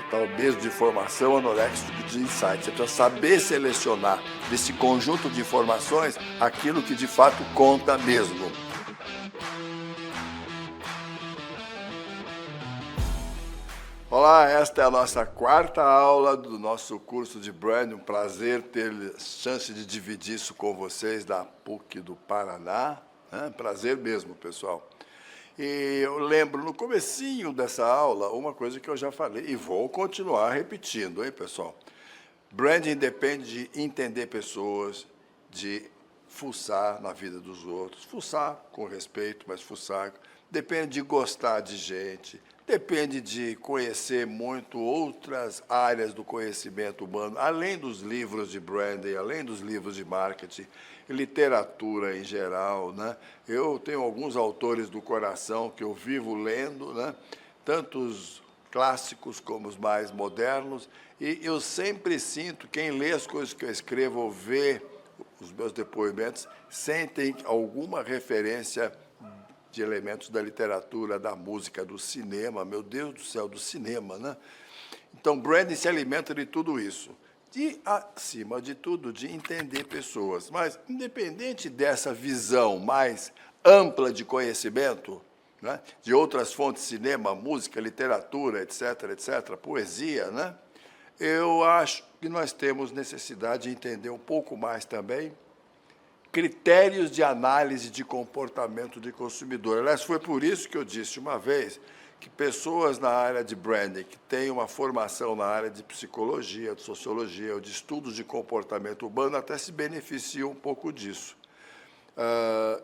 está obeso de informação, anoréxico de insight. Você precisa saber selecionar desse conjunto de informações aquilo que de fato conta mesmo. Olá, esta é a nossa quarta aula do nosso curso de Branding. Um prazer ter a chance de dividir isso com vocês da PUC do Paraná. Prazer mesmo, pessoal. E eu lembro no comecinho dessa aula uma coisa que eu já falei e vou continuar repetindo, hein, pessoal? Branding depende de entender pessoas, de fuçar na vida dos outros, fuçar com respeito, mas fuçar. Depende de gostar de gente, depende de conhecer muito outras áreas do conhecimento humano, além dos livros de branding, além dos livros de marketing, literatura em geral, né? Eu tenho alguns autores do coração que eu vivo lendo, né? Tanto os clássicos como os mais modernos, e eu sempre sinto, quem lê as coisas que eu escrevo ou vê os meus depoimentos, sentem alguma referência de elementos da literatura, da música, do cinema, meu Deus do céu, do cinema, né? Então, branding se alimenta de tudo isso. E, acima de tudo, de entender pessoas. Mas, independente dessa visão mais ampla de conhecimento, né, de outras fontes, cinema, música, literatura, etc., etc., poesia, né, eu acho que nós temos necessidade de entender um pouco mais também critérios de análise de comportamento de consumidor. Aliás, foi por isso que eu disse uma vez que pessoas na área de branding, que têm uma formação na área de psicologia, de sociologia, ou de estudos de comportamento humano, até se beneficiam um pouco disso.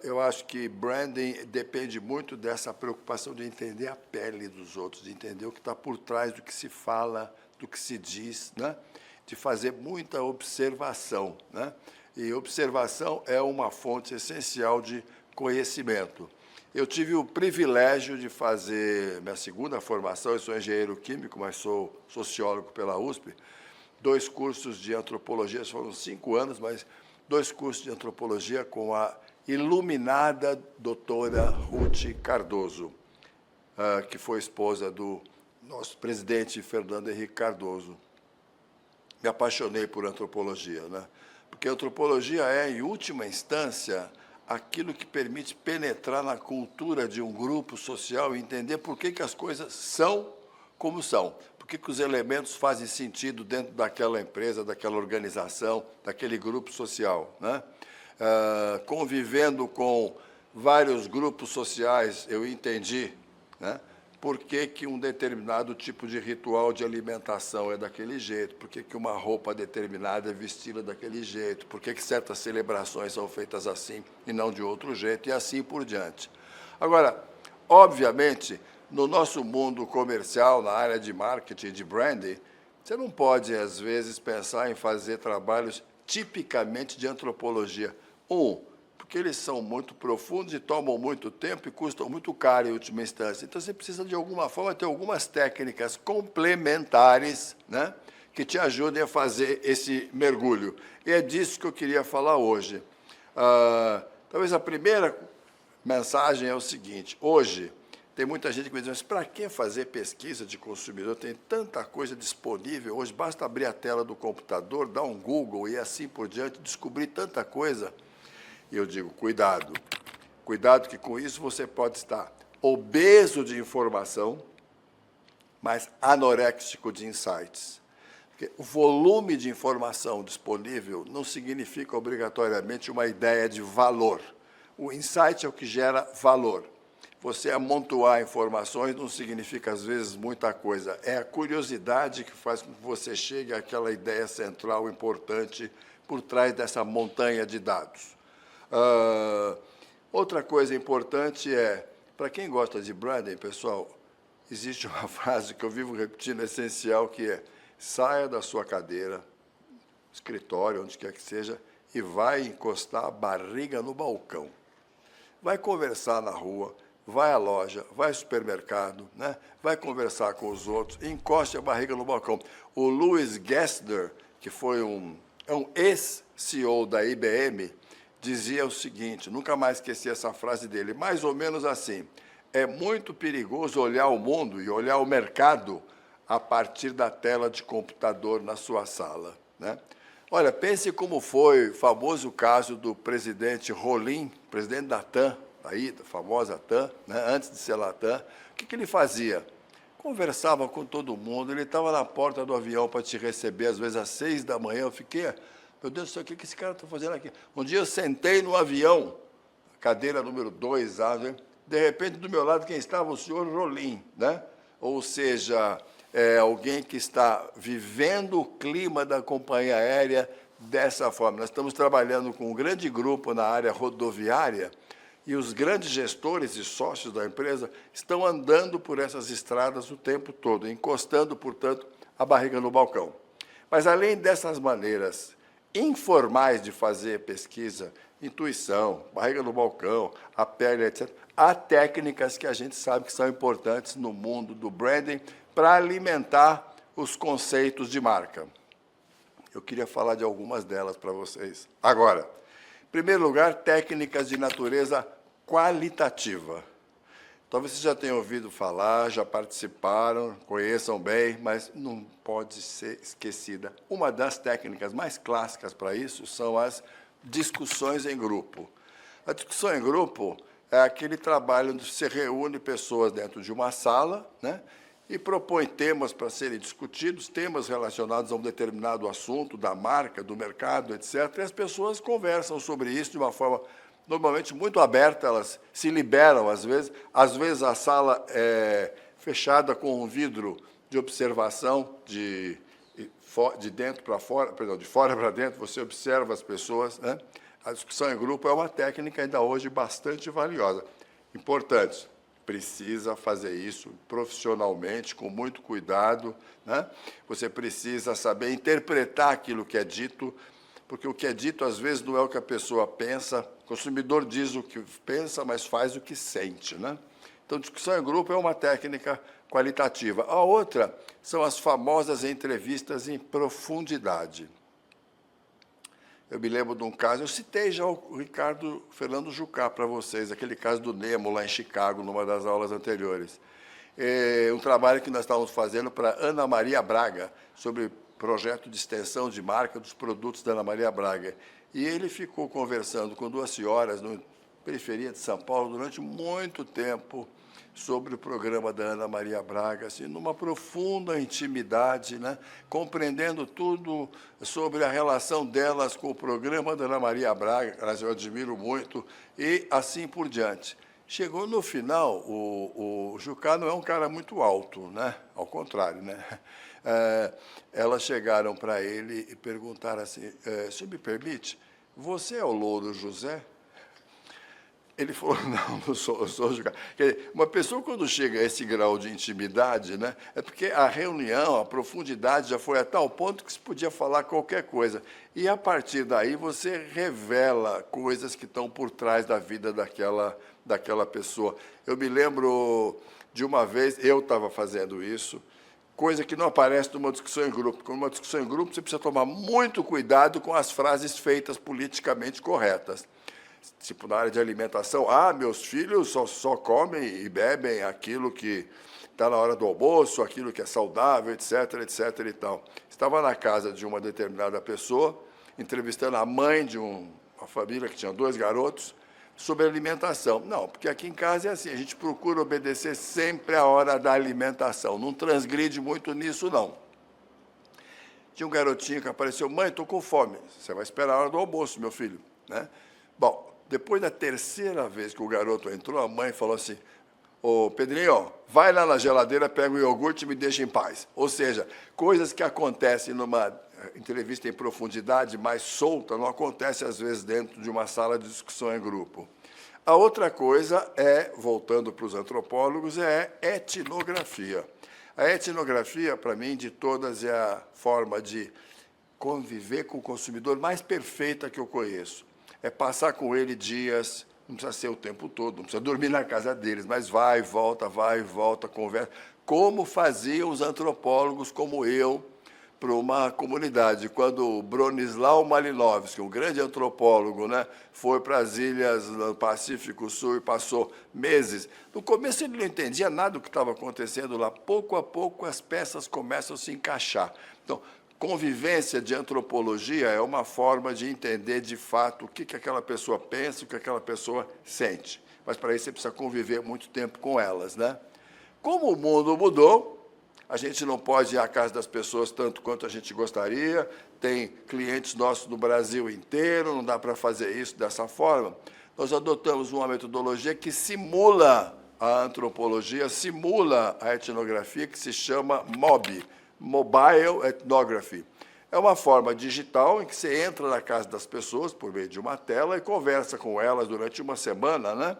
Eu acho que branding depende muito dessa preocupação de entender a pele dos outros, de entender o que está por trás do que se fala, do que se diz, né? De fazer muita observação, né? E observação é uma fonte essencial de conhecimento. Eu tive o privilégio de fazer minha segunda formação, eu sou engenheiro químico, mas sou sociólogo pela USP, 2 cursos de antropologia, foram 5 anos, mas 2 cursos de antropologia com a iluminada doutora Ruth Cardoso, que foi esposa do nosso presidente Fernando Henrique Cardoso. Me apaixonei por antropologia, né? Porque a antropologia é, em última instância, aquilo que permite penetrar na cultura de um grupo social e entender por que as coisas são como são, por que os elementos fazem sentido dentro daquela empresa, daquela organização, daquele grupo social, né? Convivendo com vários grupos sociais, eu entendi, né, por que um determinado tipo de ritual de alimentação é daquele jeito, por que uma roupa determinada é vestida daquele jeito, por que certas celebrações são feitas assim e não de outro jeito, e assim por diante. Agora, obviamente, no nosso mundo comercial, na área de marketing, de branding, você não pode, às vezes, pensar em fazer trabalhos tipicamente de antropologia. Porque eles são muito profundos e tomam muito tempo e custam muito caro em última instância. Então, você precisa, de alguma forma, ter algumas técnicas complementares, né, que te ajudem a fazer esse mergulho. E é disso que eu queria falar hoje. Talvez a primeira mensagem é o seguinte: hoje, tem muita gente que me diz, mas para que fazer pesquisa de consumidor? Tem tanta coisa disponível. Hoje, basta abrir a tela do computador, dar um Google e assim por diante, descobrir tanta coisa. E eu digo, cuidado, cuidado que com isso você pode estar obeso de informação, mas anoréxico de insights. Porque o volume de informação disponível não significa obrigatoriamente uma ideia de valor. O insight é o que gera valor. Você amontoar informações não significa, às vezes, muita coisa. É a curiosidade que faz com que você chegue àquela ideia central importante por trás dessa montanha de dados. Outra coisa importante é, para quem gosta de branding, pessoal, existe uma frase que eu vivo repetindo, essencial, que é: saia da sua cadeira, escritório, onde quer que seja, e vai encostar a barriga no balcão. Vai conversar na rua, vai à loja, vai ao supermercado, né? Vai conversar com os outros, encoste a barriga no balcão. O Louis Gessner, que foi um ex-CEO da IBM, dizia o seguinte, nunca mais esqueci essa frase dele, mais ou menos assim: é muito perigoso olhar o mundo e olhar o mercado a partir da tela de computador na sua sala, né? Olha, pense como foi o famoso caso do presidente Rolim, presidente da TAM, aí, da famosa TAM, né? Antes de ser Latam. O que ele fazia? Conversava com todo mundo, ele estava na porta do avião para te receber, às vezes às 6 da manhã, eu fiquei, meu Deus do céu, o que esse cara está fazendo aqui? Um dia eu sentei no avião, cadeira número 2, de repente, do meu lado, quem estava? O senhor Rolim, né? Ou seja, alguém que está vivendo o clima da companhia aérea dessa forma. Nós estamos trabalhando com um grande grupo na área rodoviária e os grandes gestores e sócios da empresa estão andando por essas estradas o tempo todo, encostando, portanto, a barriga no balcão. Mas, além dessas maneiras informais de fazer pesquisa, intuição, barriga no balcão, a pele, etc., há técnicas que a gente sabe que são importantes no mundo do branding para alimentar os conceitos de marca. Eu queria falar de algumas delas para vocês. Agora, em primeiro lugar, técnicas de natureza qualitativa. Talvez vocês já tenham ouvido falar, já participaram, conheçam bem, mas não pode ser esquecida. Uma das técnicas mais clássicas para isso são as discussões em grupo. A discussão em grupo é aquele trabalho onde se reúne pessoas dentro de uma sala, né, e propõe temas para serem discutidos, temas relacionados a um determinado assunto, da marca, do mercado, etc. E as pessoas conversam sobre isso de uma forma normalmente muito aberta, elas se liberam às vezes a sala é fechada com um vidro de observação de dentro para fora, perdão, de fora para dentro, você observa as pessoas, né? A discussão em grupo é uma técnica ainda hoje bastante valiosa. Importante, precisa fazer isso profissionalmente, com muito cuidado, né? Você precisa saber interpretar aquilo que é dito, porque o que é dito, às vezes, não é o que a pessoa pensa. O consumidor diz o que pensa, mas faz o que sente, né? Então, discussão em grupo é uma técnica qualitativa. A outra são as famosas entrevistas em profundidade. Eu me lembro de um caso, eu citei já o Ricardo Fernando Jucá para vocês, aquele caso do Nemo, lá em Chicago, numa das aulas anteriores. Um trabalho que nós estávamos fazendo para Ana Maria Braga, sobre projeto de extensão de marca dos produtos da Ana Maria Braga. E ele ficou conversando com 2 senhoras na periferia de São Paulo durante muito tempo sobre o programa da Ana Maria Braga, assim, numa profunda intimidade, né, compreendendo tudo sobre a relação delas com o programa da Ana Maria Braga, que eu admiro muito, e assim por diante. Chegou no final, o Jucá não é um cara muito alto, né? Ao contrário, né? Elas chegaram para ele e perguntaram assim, se me permite, você é o Louro José? Ele falou, não sou, eu sou o Jucá. Quer dizer, uma pessoa, quando chega a esse grau de intimidade, né, é porque a reunião, a profundidade já foi a tal ponto que se podia falar qualquer coisa. E, a partir daí, você revela coisas que estão por trás da vida daquela pessoa. Eu me lembro de uma vez, eu estava fazendo isso, coisa que não aparece numa discussão em grupo. Porque numa discussão em grupo, você precisa tomar muito cuidado com as frases feitas politicamente corretas. Tipo, na área de alimentação, meus filhos só comem e bebem aquilo que está na hora do almoço, aquilo que é saudável, etc., etc. e tal. Estava na casa de uma determinada pessoa, entrevistando a mãe de uma família que tinha 2 garotos, sobre alimentação. Não, porque aqui em casa é assim, a gente procura obedecer sempre a hora da alimentação, não transgride muito nisso, não. Tinha um garotinho que apareceu, mãe, estou com fome. Você vai esperar a hora do almoço, meu filho, né? Bom, depois da 3ª vez que o garoto entrou, a mãe falou assim, ô Pedrinho, vai lá na geladeira, pega o iogurte e me deixa em paz. Ou seja, coisas que acontecem numa entrevista em profundidade, mais solta, não acontece, às vezes, dentro de uma sala de discussão em grupo. A outra coisa voltando para os antropólogos, é etnografia. A etnografia, para mim, de todas, é a forma de conviver com o consumidor mais perfeita que eu conheço. É passar com ele dias, não precisa ser o tempo todo, não precisa dormir na casa deles, mas vai e volta, conversa. Como faziam os antropólogos como eu, para uma comunidade. Quando o Bronisław Malinowski, um grande antropólogo, né, foi para as ilhas do Pacífico Sul e passou meses, no começo ele não entendia nada do que estava acontecendo lá. Pouco a pouco as peças começam a se encaixar. Então, convivência de antropologia é uma forma de entender de fato o que aquela pessoa pensa, o que aquela pessoa sente. Mas para isso você precisa conviver muito tempo com elas, né? Como o mundo mudou, a gente não pode ir à casa das pessoas tanto quanto a gente gostaria, tem clientes nossos no Brasil inteiro, não dá para fazer isso dessa forma. Nós adotamos uma metodologia que simula a antropologia, simula a etnografia, que se chama MOB, Mobile Ethnography. É uma forma digital em que você entra na casa das pessoas por meio de uma tela e conversa com elas durante uma semana, né?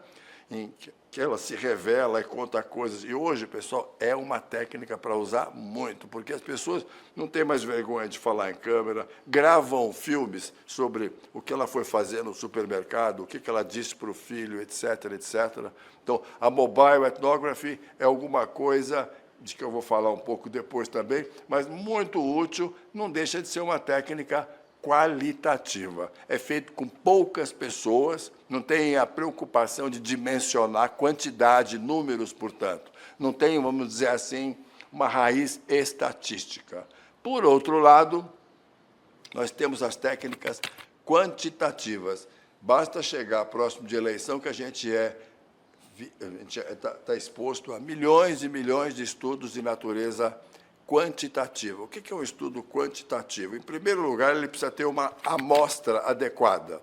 Em que ela se revela e conta coisas. E hoje, pessoal, é uma técnica para usar muito, porque as pessoas não têm mais vergonha de falar em câmera, gravam filmes sobre o que ela foi fazer no supermercado, o que ela disse para o filho, etc., etc. Então, a Mobile Ethnography é alguma coisa de que eu vou falar um pouco depois também, mas muito útil, não deixa de ser uma técnica qualitativa. É feito com poucas pessoas, não tem a preocupação de dimensionar quantidade, números, portanto. Não tem, vamos dizer assim, uma raiz estatística. Por outro lado, nós temos as técnicas quantitativas. Basta chegar próximo de eleição que a gente está exposto a milhões e milhões de estudos de natureza quantitativa. O que é um estudo quantitativo? Em primeiro lugar, ele precisa ter uma amostra adequada.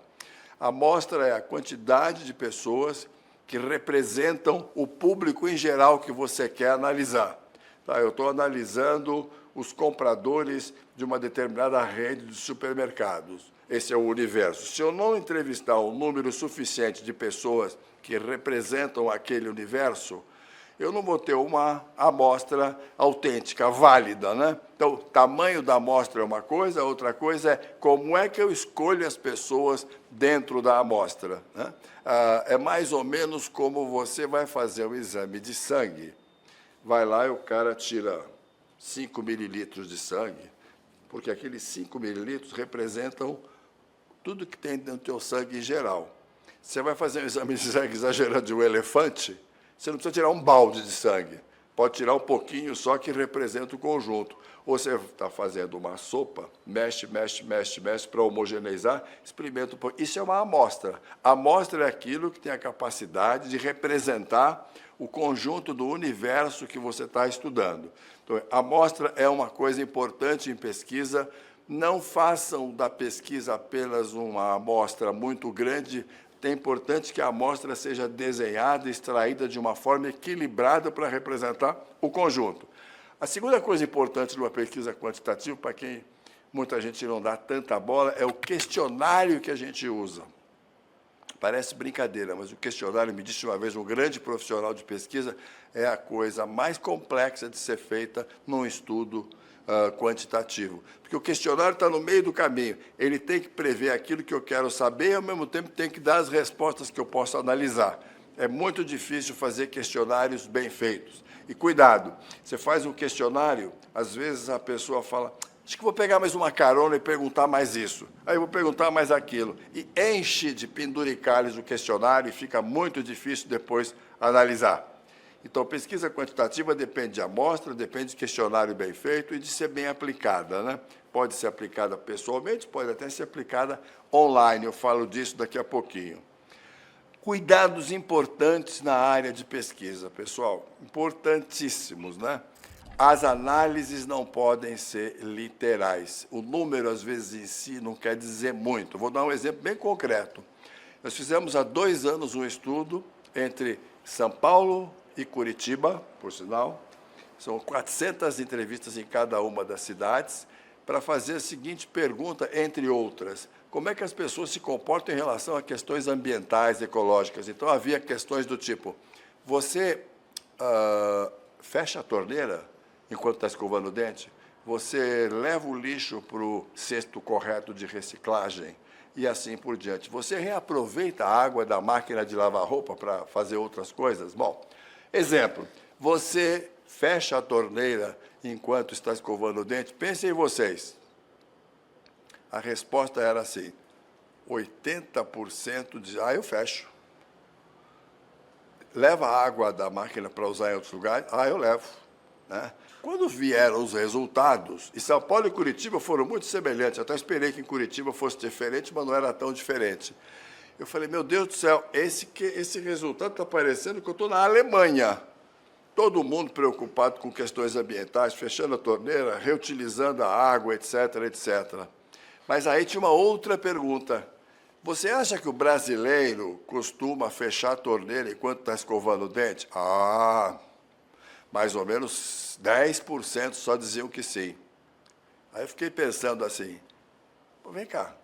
A amostra é a quantidade de pessoas que representam o público em geral que você quer analisar. Tá, eu estou analisando os compradores de uma determinada rede de supermercados. Esse é o universo. Se eu não entrevistar um número suficiente de pessoas que representam aquele universo, eu não vou ter uma amostra autêntica, válida, né? Então, o tamanho da amostra é uma coisa, outra coisa é como é que eu escolho as pessoas dentro da amostra, né? É mais ou menos como você vai fazer um exame de sangue. Vai lá e o cara tira 5 mililitros de sangue, porque aqueles 5 mililitros representam tudo que tem dentro do teu sangue em geral. Você vai fazer um exame de sangue exagerando de um elefante, você não precisa tirar um balde de sangue, pode tirar um pouquinho só que representa o conjunto. Ou você está fazendo uma sopa, mexe para homogeneizar, experimenta um pouco. Isso é uma amostra. A amostra é aquilo que tem a capacidade de representar o conjunto do universo que você está estudando. Então, a amostra é uma coisa importante em pesquisa. Não façam da pesquisa apenas uma amostra muito grande. É importante que a amostra seja desenhada, extraída de uma forma equilibrada para representar o conjunto. A segunda coisa importante numa pesquisa quantitativa, para quem muita gente não dá tanta bola, é o questionário que a gente usa. Parece brincadeira, mas o questionário, me disse uma vez um grande profissional de pesquisa, é a coisa mais complexa de ser feita num estudo quantitativo. Porque o questionário está no meio do caminho. Ele tem que prever aquilo que eu quero saber e, ao mesmo tempo, tem que dar as respostas que eu posso analisar. É muito difícil fazer questionários bem feitos. E cuidado, você faz um questionário, às vezes a pessoa fala, acho que vou pegar mais uma carona e perguntar mais isso. Aí eu vou perguntar mais aquilo. E enche de penduricalhos o questionário e fica muito difícil depois analisar. Então, pesquisa quantitativa depende de amostra, depende de questionário bem feito e de ser bem aplicada, né? Pode ser aplicada pessoalmente, pode até ser aplicada online, eu falo disso daqui a pouquinho. Cuidados importantes na área de pesquisa, pessoal, importantíssimos, né? As análises não podem ser literais. O número, às vezes, em si, não quer dizer muito. Vou dar um exemplo bem concreto. Nós fizemos há 2 anos um estudo entre São Paulo e Curitiba, por sinal. São 400 entrevistas em cada uma das cidades, para fazer a seguinte pergunta, entre outras. Como é que as pessoas se comportam em relação a questões ambientais, ecológicas? Então, havia questões do tipo, você fecha a torneira enquanto está escovando o dente? Você leva o lixo para o cesto correto de reciclagem? E assim por diante. Você reaproveita a água da máquina de lavar roupa para fazer outras coisas? Bom, exemplo, você fecha a torneira enquanto está escovando o dente? Pensem em vocês. A resposta era assim, 80% diz, eu fecho. Leva a água da máquina para usar em outros lugares? Eu levo. Né? Quando vieram os resultados, e São Paulo e Curitiba foram muito semelhantes, até esperei que em Curitiba fosse diferente, mas não era tão diferente. Eu falei, meu Deus do céu, esse resultado está parecendo que eu estou na Alemanha. Todo mundo preocupado com questões ambientais, fechando a torneira, reutilizando a água, etc., etc. Mas aí tinha uma outra pergunta. Você acha que o brasileiro costuma fechar a torneira enquanto está escovando o dente? Mais ou menos 10% só diziam que sim. Aí eu fiquei pensando assim, vem cá,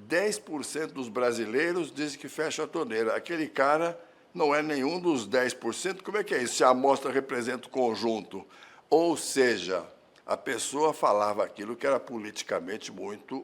10% dos brasileiros dizem que fecha a torneira. Aquele cara não é nenhum dos 10%, como é que é isso? Se a amostra representa o conjunto. Ou seja, a pessoa falava aquilo que era politicamente muito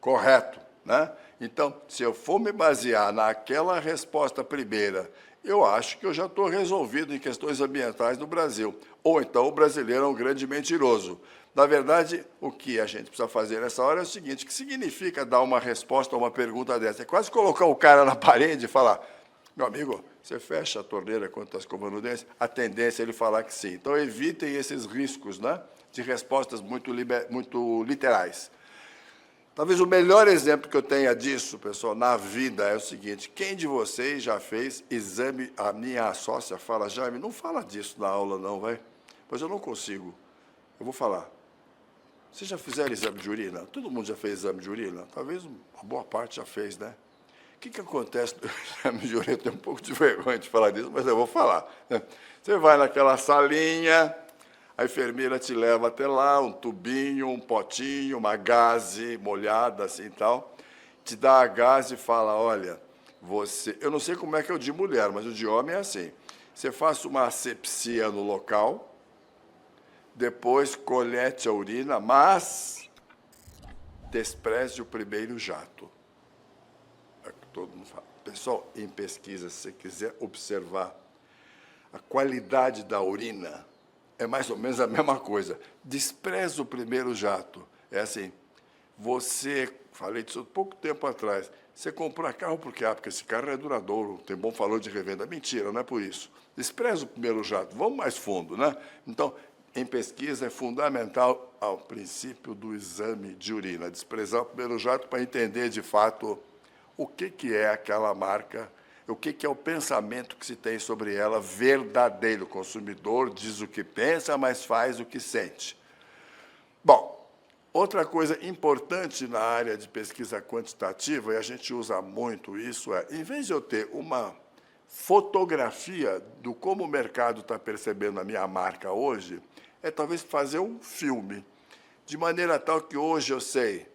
correto. Né? Então, se eu for me basear naquela resposta primeira, eu acho que eu já estou resolvido em questões ambientais no Brasil. Ou então o brasileiro é um grande mentiroso. Na verdade, o que a gente precisa fazer nessa hora é o seguinte, o que significa dar uma resposta a uma pergunta dessa? É quase colocar o cara na parede e falar, meu amigo, você fecha a torneira quando está escovando o dente? A tendência é ele falar que sim. Então, evitem esses riscos, né, de respostas muito literais. Talvez o melhor exemplo que eu tenha disso, pessoal, na vida é o seguinte, quem de vocês já fez exame, a minha sócia fala, Jaime, não fala disso na aula não, vai? Pois eu não consigo. Eu vou falar. Vocês já fizeram exame de urina? Todo mundo já fez exame de urina? Talvez uma boa parte já fez, né? O que acontece no exame de urina? Eu tenho um pouco de vergonha de falar disso, mas eu vou falar. Você vai naquela salinha, a enfermeira te leva até lá, um tubinho, um potinho, uma gaze molhada, assim e tal, te dá a gaze e fala, olha, você... Eu não sei como é que é o de mulher, mas o de homem é assim. Você faz uma asepsia no local, depois colete a urina, mas despreze o primeiro jato. É o que todo mundo fala. Pessoal, em pesquisa, se você quiser observar a qualidade da urina, é mais ou menos a mesma coisa. Despreza o primeiro jato. É assim, falei disso pouco tempo atrás, você comprou carro por quê? Porque esse carro é duradouro, tem bom valor de revenda. Mentira, não é por isso. Despreza o primeiro jato, vamos mais fundo, né? Então, em pesquisa é fundamental ao princípio do exame de urina, desprezar o primeiro jato para entender, de fato, o que é aquela marca, o que é o pensamento que se tem sobre ela verdadeiro. O consumidor diz o que pensa, mas faz o que sente. Bom, outra coisa importante na área de pesquisa quantitativa, e a gente usa muito isso, em vez de eu ter uma fotografia do como o mercado está percebendo a minha marca hoje, é talvez fazer um filme, de maneira tal que hoje eu sei,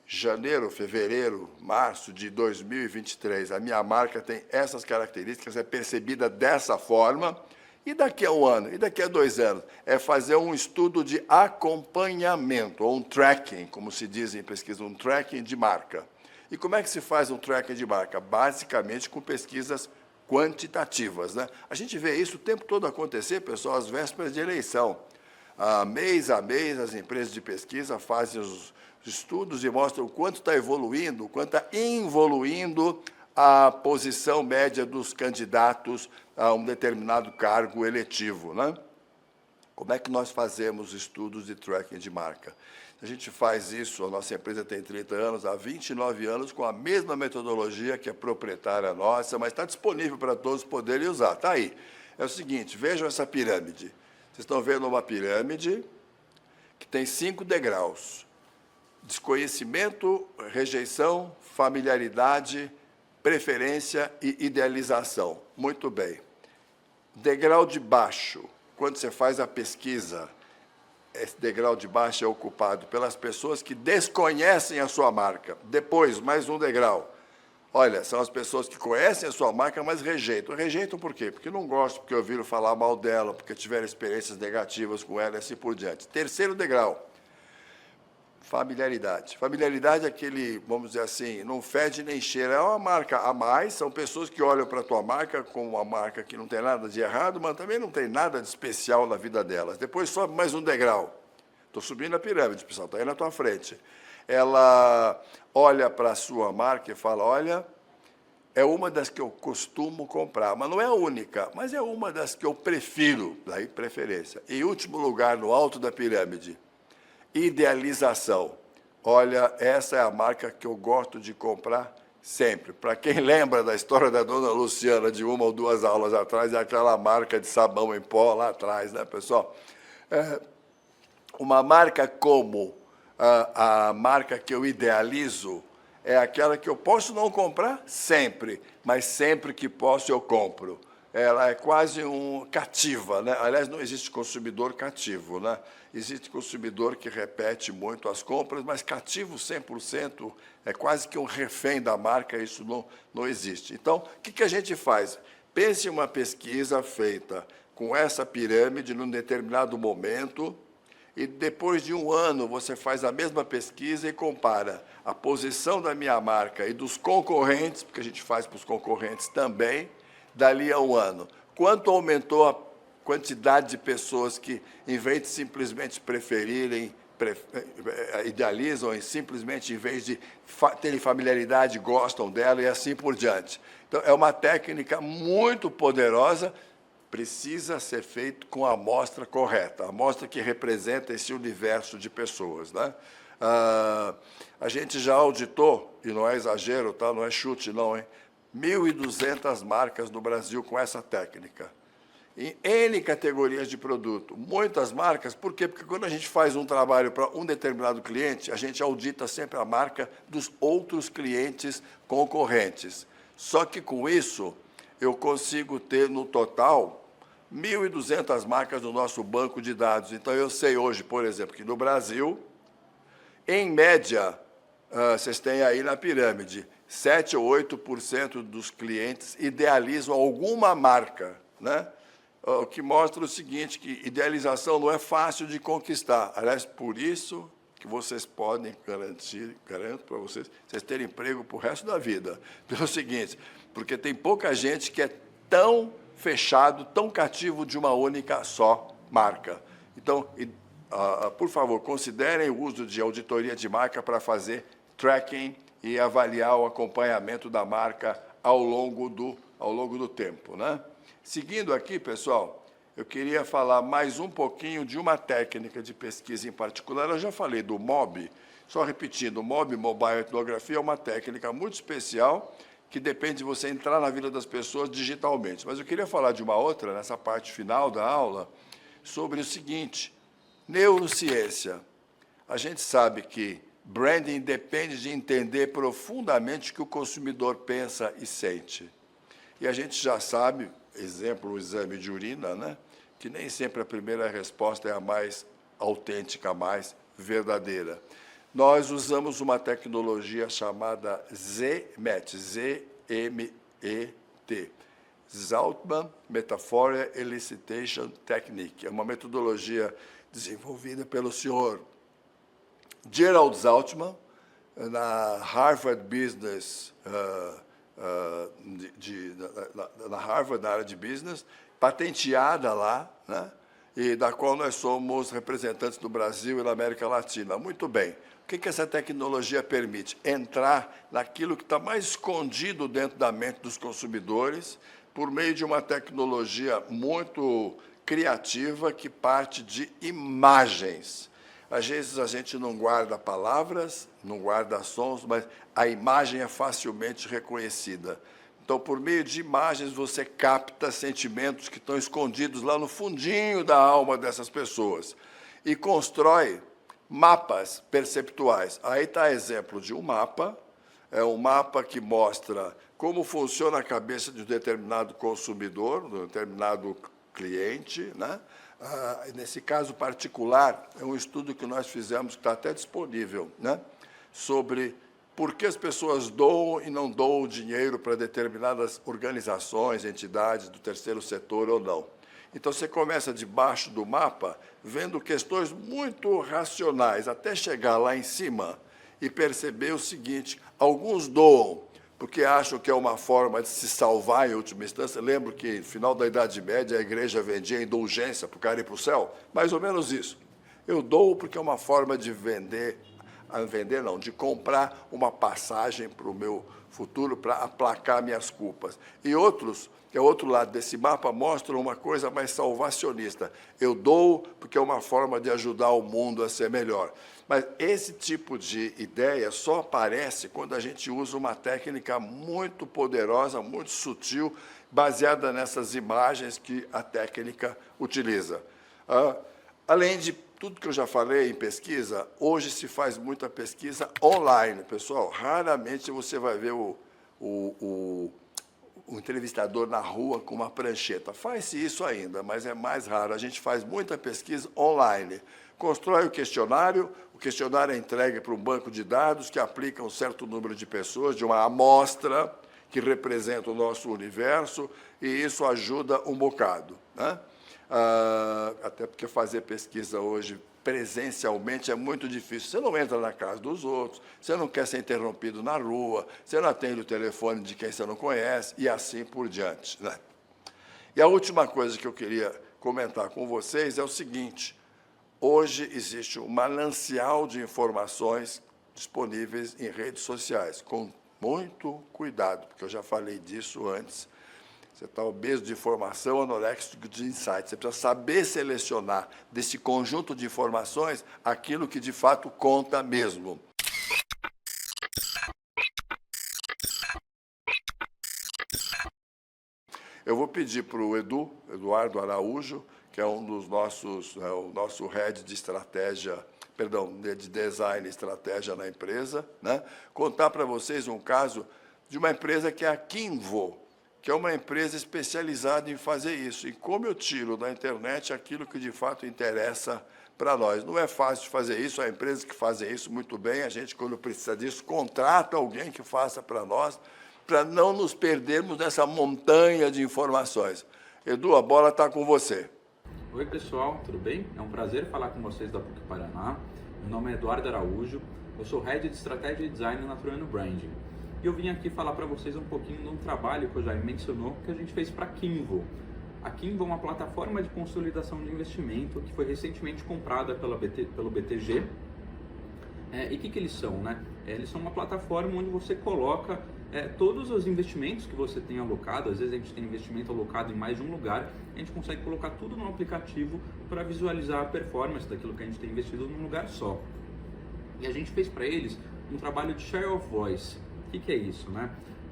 janeiro, fevereiro, março de 2023, a minha marca tem essas características, é percebida dessa forma, e daqui a um ano, e daqui a 2 anos, é fazer um estudo de acompanhamento, ou um tracking, como se diz em pesquisa, um tracking de marca. E como é que se faz um tracking de marca? Basicamente com pesquisas quantitativas, né? A gente vê isso o tempo todo acontecer, pessoal, às vésperas de eleição. Mês a mês, as empresas de pesquisa fazem os estudos e mostram o quanto está evoluindo, o quanto está involuindo a posição média dos candidatos a um determinado cargo eletivo, né? Como é que nós fazemos estudos de tracking de marca? A gente faz isso, a nossa empresa tem 30 anos, há 29 anos, com a mesma metodologia que é proprietária nossa, mas está disponível para todos poderem usar. Está aí. É o seguinte, vejam essa pirâmide. Vocês estão vendo uma pirâmide que tem 5 degraus. Desconhecimento, rejeição, familiaridade, preferência e idealização. Muito bem. Degrau de baixo, quando você faz a pesquisa, esse degrau de baixo é ocupado pelas pessoas que desconhecem a sua marca. Depois, mais um degrau. Olha, são as pessoas que conhecem a sua marca, mas rejeitam. Rejeitam por quê? Porque não gostam, porque ouviram falar mal dela, porque tiveram experiências negativas com ela e assim por diante. Terceiro degrau. Familiaridade. Familiaridade é aquele, vamos dizer assim, não fede nem cheira. É uma marca a mais, são pessoas que olham para a tua marca como uma marca que não tem nada de errado, mas também não tem nada de especial na vida delas. Depois sobe mais um degrau. Estou subindo a pirâmide, pessoal, está aí na tua frente. Ela olha para a sua marca e fala, olha, é uma das que eu costumo comprar, mas não é a única, mas é uma das que eu prefiro, daí preferência. Em último lugar, no alto da pirâmide, idealização. Olha, essa é a marca que eu gosto de comprar sempre. Para quem lembra da história da dona Luciana, de uma ou duas aulas atrás, é aquela marca de sabão em pó lá atrás, né, pessoal? Uma marca como a marca que eu idealizo é aquela que eu posso não comprar sempre, mas sempre que posso eu compro. Ela é quase cativa, né? Aliás, não existe consumidor cativo, né? Existe consumidor que repete muito as compras, mas cativo 100%, é quase que um refém da marca, isso não existe. Então, o que a gente faz? Pense em uma pesquisa feita com essa pirâmide num determinado momento, e depois de um ano você faz a mesma pesquisa e compara a posição da minha marca e dos concorrentes, porque a gente faz para os concorrentes também, dali a um ano. Quanto aumentou a quantidade de pessoas que, em vez de simplesmente preferirem, idealizam e simplesmente, em vez de terem familiaridade, gostam dela e assim por diante. Então, é uma técnica muito poderosa, precisa ser feito com a amostra correta, a amostra que representa esse universo de pessoas, né? A gente já auditou, e não é exagero, tá? Não é chute, não, hein? 1.200 marcas no Brasil com essa técnica, em N categorias de produto. Muitas marcas, por quê? Porque quando a gente faz um trabalho para um determinado cliente, a gente audita sempre a marca dos outros clientes concorrentes. Só que com isso, eu consigo ter no total 1.200 marcas no nosso banco de dados. Então, eu sei hoje, por exemplo, que no Brasil, em média, vocês têm aí na pirâmide, 7 ou 8% dos clientes idealizam alguma marca, né? O que mostra o seguinte, que idealização não é fácil de conquistar. Aliás, por isso que vocês podem garanto para vocês terem emprego para o resto da vida. Pelo seguinte, porque tem pouca gente que é tão fechado, tão cativo de uma única só marca. Então, por favor, considerem o uso de auditoria de marca para fazer tracking e avaliar o acompanhamento da marca ao longo do tempo, né? Seguindo aqui, pessoal, eu queria falar mais um pouquinho de uma técnica de pesquisa em particular. Eu já falei do MOB, só repetindo, o MOB, Mobile Ethnography, é uma técnica muito especial que depende de você entrar na vida das pessoas digitalmente. Mas eu queria falar de uma outra, nessa parte final da aula, sobre o seguinte, neurociência. A gente sabe que branding depende de entender profundamente o que o consumidor pensa e sente. E a gente já sabe, exemplo, o exame de urina, né, que nem sempre a primeira resposta é a mais autêntica, a mais verdadeira. Nós usamos uma tecnologia chamada ZMET, Z-M-E-T, Zaltman Metaphor Elicitation Technique. É uma metodologia desenvolvida pelo senhor Gerald Zaltman, na Harvard Business, na Harvard, na área de Business, patenteada lá, né? E da qual nós somos representantes do Brasil e da América Latina. Muito bem. O que essa tecnologia permite? Entrar naquilo que está mais escondido dentro da mente dos consumidores, por meio de uma tecnologia muito criativa que parte de imagens. Às vezes a gente não guarda palavras, não guarda sons, mas a imagem é facilmente reconhecida. Então, por meio de imagens, você capta sentimentos que estão escondidos lá no fundinho da alma dessas pessoas e constrói mapas perceptuais. Aí está exemplo de um mapa, é um mapa que mostra como funciona a cabeça de um determinado consumidor, de um determinado cliente, né? Nesse caso particular, é um estudo que nós fizemos, que está até disponível, né? Sobre por que as pessoas doam e não doam dinheiro para determinadas organizações, entidades do terceiro setor ou não. Então, você começa debaixo do mapa, vendo questões muito racionais, até chegar lá em cima e perceber o seguinte: alguns doam porque acham que é uma forma de se salvar em última instância. Lembro que, no final da Idade Média, a igreja vendia indulgência para o cara ir para o céu, mais ou menos isso. Eu dou porque é uma forma de de comprar uma passagem para o meu futuro, para aplacar minhas culpas. E outros, que é o outro lado desse mapa, mostram uma coisa mais salvacionista. Eu dou porque é uma forma de ajudar o mundo a ser melhor. Mas esse tipo de ideia só aparece quando a gente usa uma técnica muito poderosa, muito sutil, baseada nessas imagens que a técnica utiliza. Além de tudo que eu já falei em pesquisa, hoje se faz muita pesquisa online, pessoal. Raramente você vai ver o entrevistador na rua com uma prancheta. Faz-se isso ainda, mas é mais raro. A gente faz muita pesquisa online. Constrói o questionário é entregue para um banco de dados que aplica um certo número de pessoas, de uma amostra que representa o nosso universo, e isso ajuda um bocado, né? Até porque fazer pesquisa hoje presencialmente é muito difícil. Você não entra na casa dos outros, você não quer ser interrompido na rua, você não atende o telefone de quem você não conhece, e assim por diante, né? E a última coisa que eu queria comentar com vocês é o seguinte: hoje existe um manancial de informações disponíveis em redes sociais, com muito cuidado, porque eu já falei disso antes. Você está obeso de informação, anoréxico de insights. Você precisa saber selecionar desse conjunto de informações aquilo que de fato conta mesmo. Eu vou pedir para o Eduardo Araújo, que é um dos nossos, o nosso head de estratégia, de design e estratégia na empresa, né, contar para vocês um caso de uma empresa que é a Kinvo, que é uma empresa especializada em fazer isso. E como eu tiro da internet aquilo que de fato interessa para nós. Não é fácil de fazer isso, há empresas que fazem isso muito bem, a gente, quando precisa disso, contrata alguém que faça para nós, para não nos perdermos nessa montanha de informações. Edu, a bola está com você. Oi, pessoal, tudo bem? É um prazer falar com vocês da PUC Paraná. Meu nome é Eduardo Araújo, eu sou Head de Estratégia e Design na Troiano Branding. E eu vim aqui falar para vocês um pouquinho de um trabalho que o Jair mencionou, que a gente fez para a Kinvo. A Kinvo é uma plataforma de consolidação de investimento que foi recentemente comprada pelo BTG. E o que eles são, né? Eles são uma plataforma onde você coloca todos os investimentos que você tem alocado. Às vezes a gente tem investimento alocado em mais de um lugar, a gente consegue colocar tudo no aplicativo para visualizar a performance daquilo que a gente tem investido num lugar só. E a gente fez para eles um trabalho de share of voice. O que é isso, né?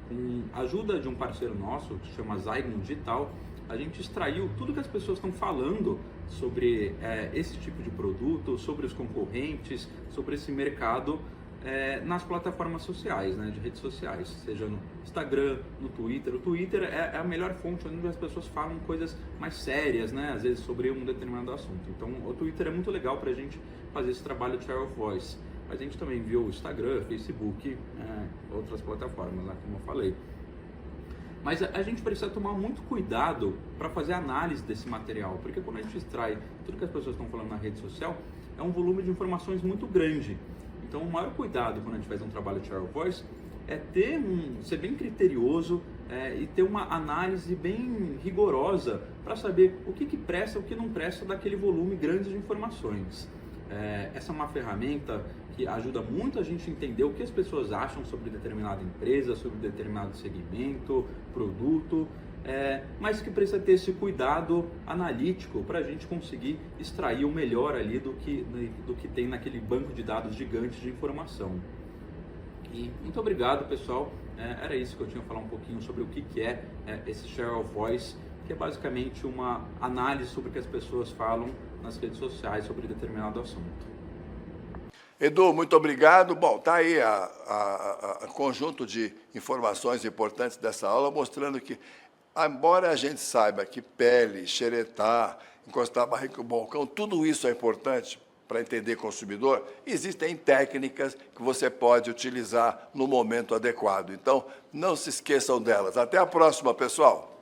Com a ajuda de um parceiro nosso, que se chama Zygon Digital, a gente extraiu tudo que as pessoas estão falando sobre esse tipo de produto, sobre os concorrentes, sobre esse mercado nas plataformas sociais, né, de redes sociais, seja no Instagram, no Twitter. O Twitter é a melhor fonte onde as pessoas falam coisas mais sérias, né, às vezes sobre um determinado assunto. Então, o Twitter é muito legal para a gente fazer esse trabalho de share of voice. Mas a gente também viu o Instagram, Facebook, outras plataformas, né, como eu falei. Mas a gente precisa tomar muito cuidado para fazer análise desse material, porque quando a gente extrai tudo que as pessoas estão falando na rede social, é um volume de informações muito grande. Então, o maior cuidado quando a gente faz um trabalho de share of voice é ser bem criterioso e ter uma análise bem rigorosa para saber o que presta e o que não presta daquele volume grande de informações. Essa é uma ferramenta que ajuda muito a gente a entender o que as pessoas acham sobre determinada empresa, sobre determinado segmento, produto, mas que precisa ter esse cuidado analítico para a gente conseguir extrair o melhor ali do que tem naquele banco de dados gigante de informação. E muito obrigado, pessoal. Era isso que eu tinha que falar um pouquinho sobre o que é esse share of voice, que é basicamente uma análise sobre o que as pessoas falam nas redes sociais sobre determinado assunto. Edu, muito obrigado. Bom, está aí a conjunto de informações importantes dessa aula, mostrando que, embora a gente saiba que pele, xeretar, encostar a barriga no balcão, tudo isso é importante para entender consumidor, existem técnicas que você pode utilizar no momento adequado. Então, não se esqueçam delas. Até a próxima, pessoal!